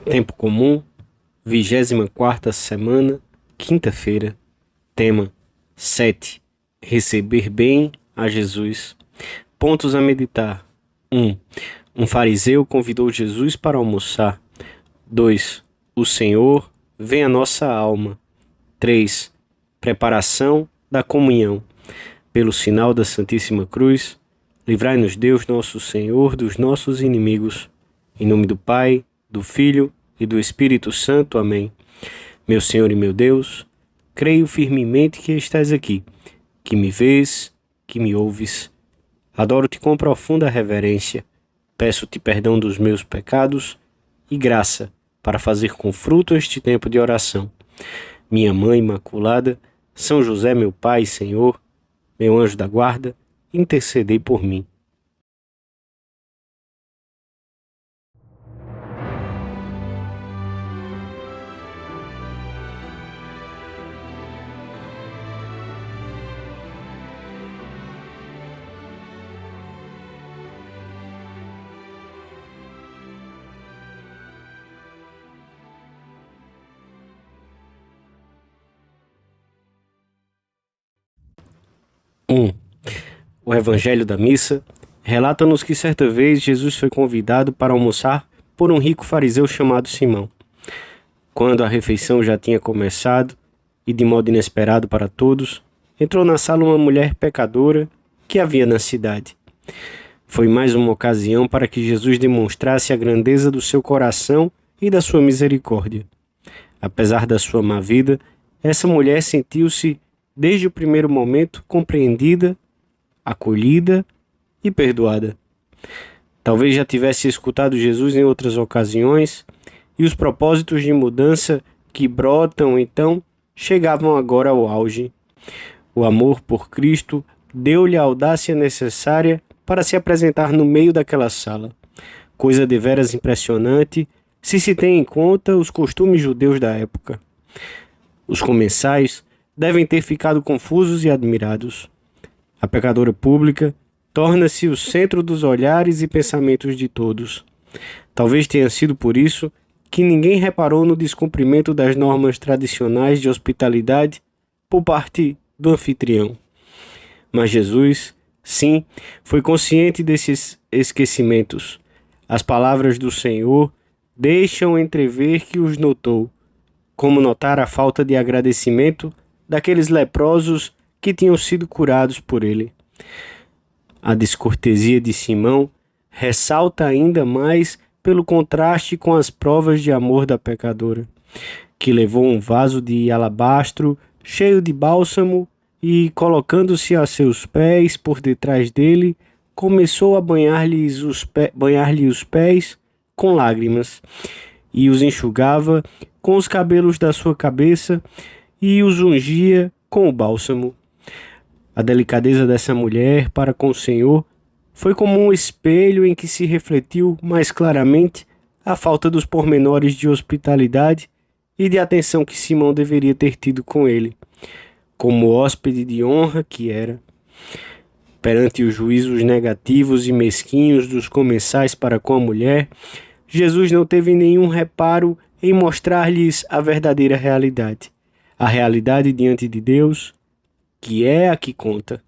Tempo comum, 24ª semana, quinta-feira. Tema 7. Receber bem a Jesus. Pontos a meditar. 1. Um fariseu convidou Jesus para almoçar. 2. O Senhor vem à nossa alma. 3. Preparação da comunhão. Pelo sinal da Santíssima Cruz, livrai-nos Deus nosso Senhor dos nossos inimigos. Em nome do Pai, do Filho e do Espírito Santo. Amém. Meu Senhor e meu Deus, creio firmemente que estás aqui, que me vês, que me ouves. Adoro-te com profunda reverência. Peço-te perdão dos meus pecados e graça para fazer com fruto este tempo de oração. Minha Mãe Imaculada, São José, meu Pai e Senhor, meu anjo da guarda, intercedei por mim. O Evangelho da Missa relata-nos que certa vez Jesus foi convidado para almoçar por um rico fariseu chamado Simão. Quando a refeição já tinha começado, e de modo inesperado para todos, entrou na sala uma mulher pecadora que havia na cidade. Foi mais uma ocasião para que Jesus demonstrasse a grandeza do seu coração e da sua misericórdia. Apesar da sua má vida, essa mulher sentiu-se, desde o primeiro momento, compreendida, acolhida e perdoada. Talvez já tivesse escutado Jesus em outras ocasiões, e os propósitos de mudança que brotam então chegavam agora ao auge. O amor por Cristo deu-lhe a audácia necessária para se apresentar no meio daquela sala, coisa deveras impressionante se se tem em conta os costumes judeus da época. Os comensais devem ter ficado confusos e admirados. A pecadora pública torna-se o centro dos olhares e pensamentos de todos. Talvez tenha sido por isso que ninguém reparou no descumprimento das normas tradicionais de hospitalidade por parte do anfitrião. Mas Jesus, sim, foi consciente desses esquecimentos. As palavras do Senhor deixam entrever que os notou, como notar a falta de agradecimento daqueles leprosos que tinham sido curados por ele. A descortesia de Simão ressalta ainda mais pelo contraste com as provas de amor da pecadora, que levou um vaso de alabastro cheio de bálsamo e, colocando-se a seus pés por detrás dele, começou a banhar-lhe os pés com lágrimas, e os enxugava com os cabelos da sua cabeça e os ungia com o bálsamo. A delicadeza dessa mulher para com o Senhor foi como um espelho em que se refletiu mais claramente a falta dos pormenores de hospitalidade e de atenção que Simão deveria ter tido com ele, como hóspede de honra que era. Perante os juízos negativos e mesquinhos dos comensais para com a mulher, Jesus não teve nenhum reparo em mostrar-lhes a verdadeira realidade, a realidade diante de Deus, que é a que conta.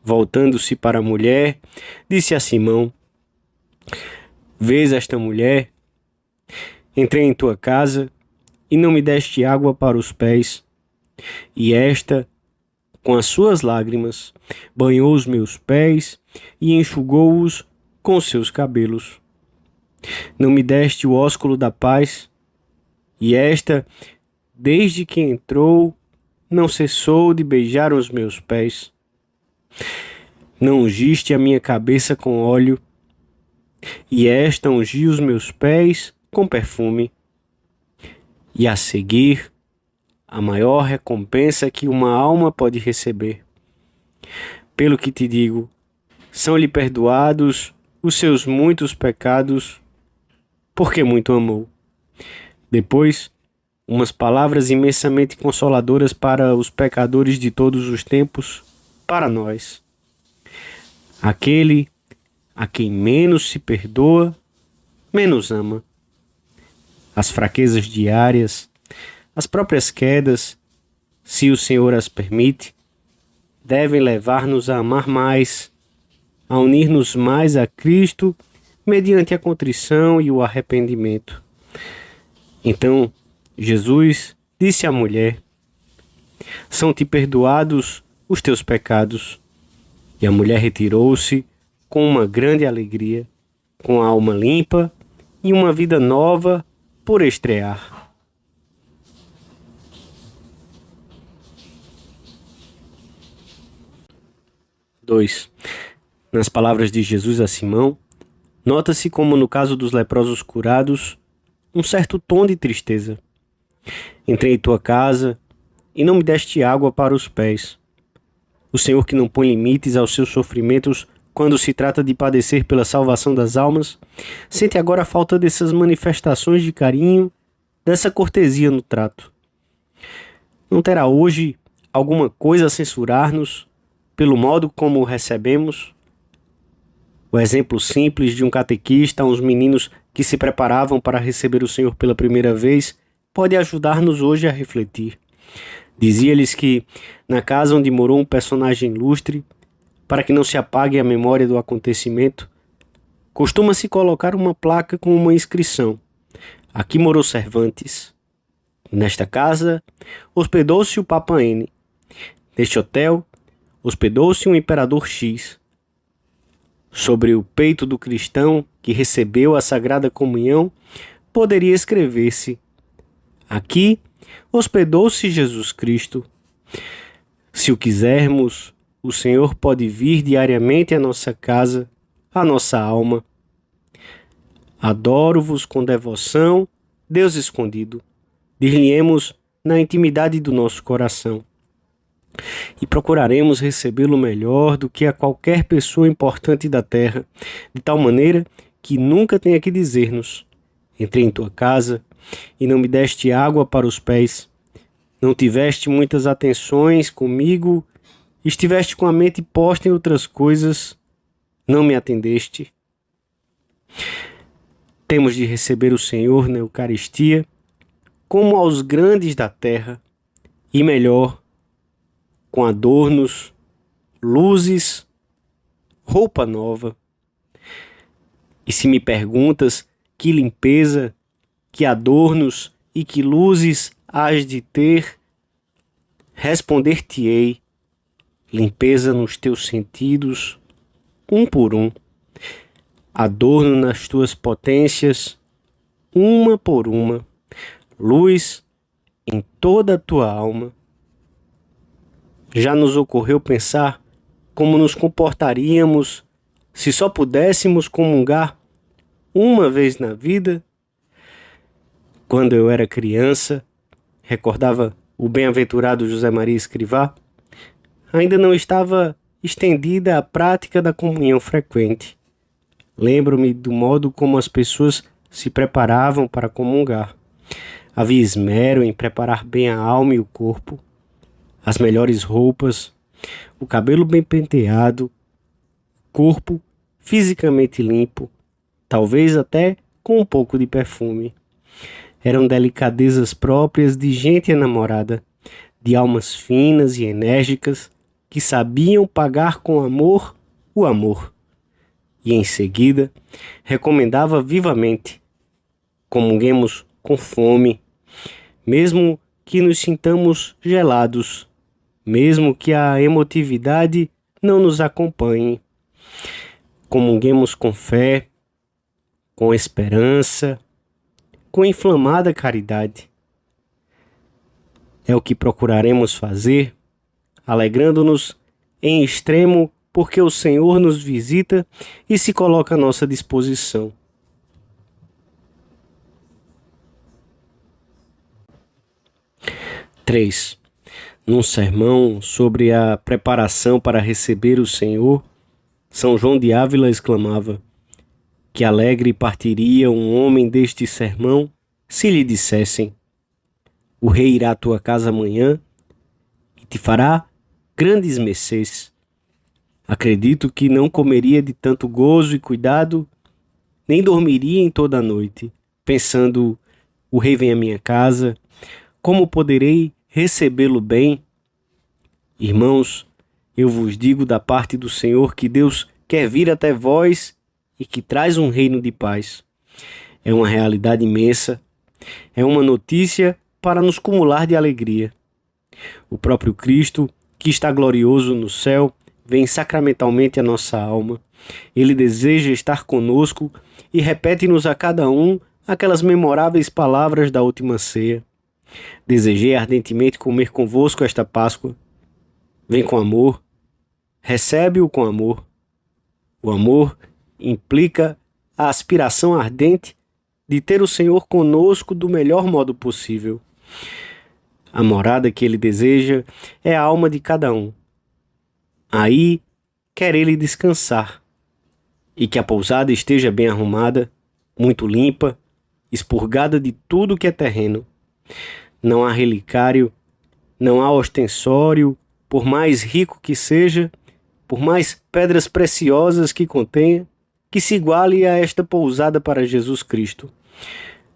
Voltando-se para a mulher, disse a Simão: Vês esta mulher? Entrei em tua casa e não me deste água para os pés, e esta, com as suas lágrimas, banhou os meus pés e enxugou-os com os seus cabelos. Não me deste o ósculo da paz, e esta, desde que entrou, não cessou de beijar os meus pés. Não ungiste a minha cabeça com óleo, e esta ungiu os meus pés com perfume. E a seguir, a maior recompensa que uma alma pode receber. Pelo que te digo, são-lhe perdoados os seus muitos pecados, porque muito amou. Depois, umas palavras imensamente consoladoras para os pecadores de todos os tempos, para nós. Aquele a quem menos se perdoa, menos ama. as fraquezas diárias, as próprias quedas, se o Senhor as permite, devem levar-nos a amar mais, a unir-nos mais a Cristo mediante a contrição e o arrependimento. Então, Jesus disse à mulher: são-te perdoados os teus pecados. E a mulher retirou-se com uma grande alegria, com a alma limpa e uma vida nova por estrear. Dois. Nas palavras de Jesus a Simão, nota-se, como no caso dos leprosos curados, um certo tom de tristeza. Entrei em tua casa e não me deste água para os pés. O Senhor, que não põe limites aos seus sofrimentos quando se trata de padecer pela salvação das almas, sente agora a falta dessas manifestações de carinho, dessa cortesia no trato. Não terá hoje alguma coisa a censurar-nos pelo modo como o recebemos? O exemplo simples de um catequista a uns meninos que se preparavam para receber o Senhor pela primeira vez pode ajudar-nos hoje a refletir. Dizia-lhes que, na casa onde morou um personagem ilustre, para que não se apague a memória do acontecimento, costuma-se colocar uma placa com uma inscrição: aqui morou Cervantes. Nesta casa, hospedou-se o Papa N. Neste hotel, hospedou-se um imperador X. Sobre o peito do cristão que recebeu a Sagrada Comunhão, poderia escrever-se: aqui hospedou-se Jesus Cristo. Se o quisermos, o Senhor pode vir diariamente à nossa casa, à nossa alma. Adoro-vos com devoção, Deus escondido, dir-lhe-emos na intimidade do nosso coração. E procuraremos recebê-lo melhor do que a qualquer pessoa importante da terra, de tal maneira que nunca tenha que dizer-nos: entrei em tua casa e não me deste água para os pés, não tiveste muitas atenções comigo, estiveste com a mente posta em outras coisas, não me atendeste. Temos de receber o Senhor na Eucaristia como aos grandes da terra, e melhor, com adornos, luzes, roupa nova. E se me perguntas que limpeza, que adornos e que luzes hás de ter, responder-te-ei: limpeza nos teus sentidos, um por um, adorno nas tuas potências, uma por uma, luz em toda a tua alma. Já nos ocorreu pensar como nos comportaríamos se só pudéssemos comungar uma vez na vida? Quando eu era criança, recordava o bem-aventurado José Maria Escrivá, ainda não estava estendida a prática da comunhão frequente. Lembro-me do modo como as pessoas se preparavam para comungar. Havia esmero em preparar bem a alma e o corpo, as melhores roupas, o cabelo bem penteado, corpo fisicamente limpo, talvez até com um pouco de perfume. Eram delicadezas próprias de gente enamorada, de almas finas e enérgicas que sabiam pagar com amor o amor. E em seguida recomendava vivamente: comunguemos com fome, mesmo que nos sintamos gelados, mesmo que a emotividade não nos acompanhe. Comunguemos com fé, com esperança, com inflamada caridade. É o que procuraremos fazer, alegrando-nos em extremo, porque o Senhor nos visita e se coloca à nossa disposição. Três. Num sermão sobre a preparação para receber o Senhor, São João de Ávila exclamava: que alegre partiria um homem deste sermão se lhe dissessem: o rei irá à tua casa amanhã e te fará grandes mercês. Acredito que não comeria de tanto gozo e cuidado, nem dormiria em toda a noite, pensando: o rei vem à minha casa, como poderei recebê-lo bem? Irmãos, eu vos digo da parte do Senhor que Deus quer vir até vós e que traz um reino de paz. É uma realidade imensa, é uma notícia para nos cumular de alegria. O próprio Cristo, que está glorioso no céu, vem sacramentalmente à nossa alma. Ele deseja estar conosco e repete-nos a cada um aquelas memoráveis palavras da última ceia. Desejei ardentemente comer convosco esta Páscoa. Vem com amor, recebe-o com amor. O amor implica a aspiração ardente de ter o Senhor conosco do melhor modo possível. A morada que ele deseja é a alma de cada um. Aí quer ele descansar, e que a pousada esteja bem arrumada, muito limpa, expurgada de tudo que é terreno. Não há relicário, não há ostensório, por mais rico que seja, por mais pedras preciosas que contenha, que se iguale a esta pousada para Jesus Cristo.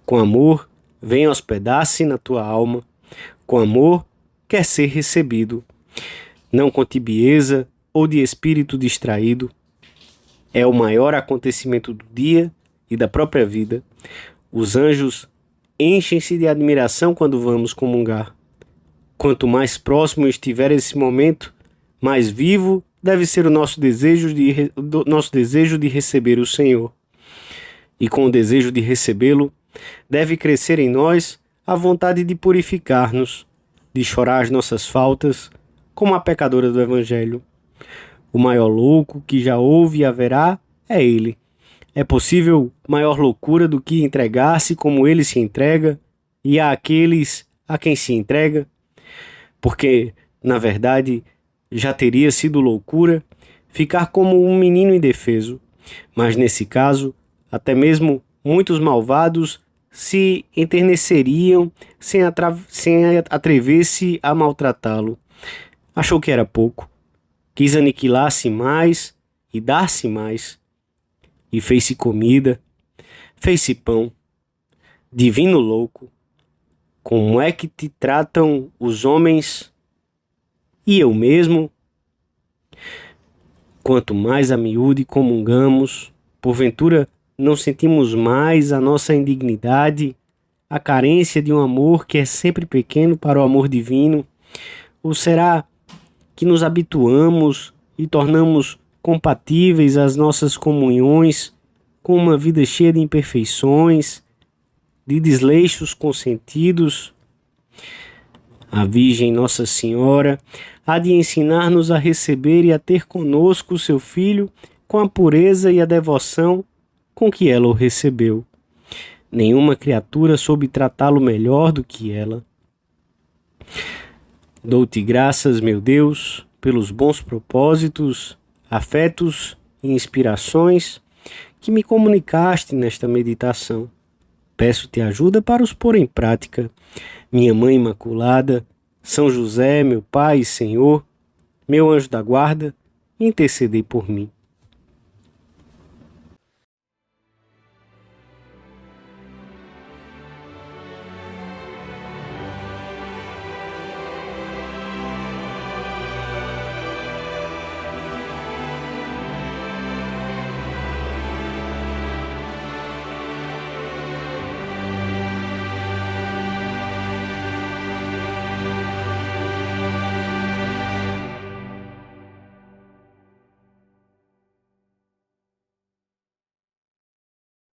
Com amor, vem hospedar-se na tua alma. Com amor, quer ser recebido. Não com tibieza ou de espírito distraído. É o maior acontecimento do dia e da própria vida. Os anjos enchem-se de admiração quando vamos comungar. Quanto mais próximo estiver esse momento, mais vivo deve ser o nosso desejo de receber o Senhor. E com o desejo de recebê-lo, deve crescer em nós a vontade de purificar-nos, de chorar as nossas faltas, como a pecadora do Evangelho. O maior louco que já houve e haverá é ele. É possível maior loucura do que entregar-se como ele se entrega e àqueles a quem se entrega? Porque, na verdade, já teria sido loucura ficar como um menino indefeso. Mas nesse caso, até mesmo muitos malvados se enterneceriam sem atrever-se a maltratá-lo. Achou que era pouco. Quis aniquilar-se mais e dar-se mais. E fez-se comida, fez-se pão. Divino louco, como é que te tratam os homens e eu mesmo? Quanto mais a miúde comungamos, porventura não sentimos mais a nossa indignidade, a carência de um amor que é sempre pequeno para o amor divino? Ou será que nos habituamos e tornamos compatíveis as nossas comunhões com uma vida cheia de imperfeições, de desleixos consentidos? A Virgem Nossa Senhora há de ensinar-nos a receber e a ter conosco o seu Filho com a pureza e a devoção com que ela o recebeu. Nenhuma criatura soube tratá-lo melhor do que ela. Dou-te graças, meu Deus, pelos bons propósitos, afetos e inspirações que me comunicaste nesta meditação. Peço-te ajuda para os pôr em prática. Minha Mãe Imaculada, São José, meu Pai e Senhor, meu anjo da guarda, intercedei por mim.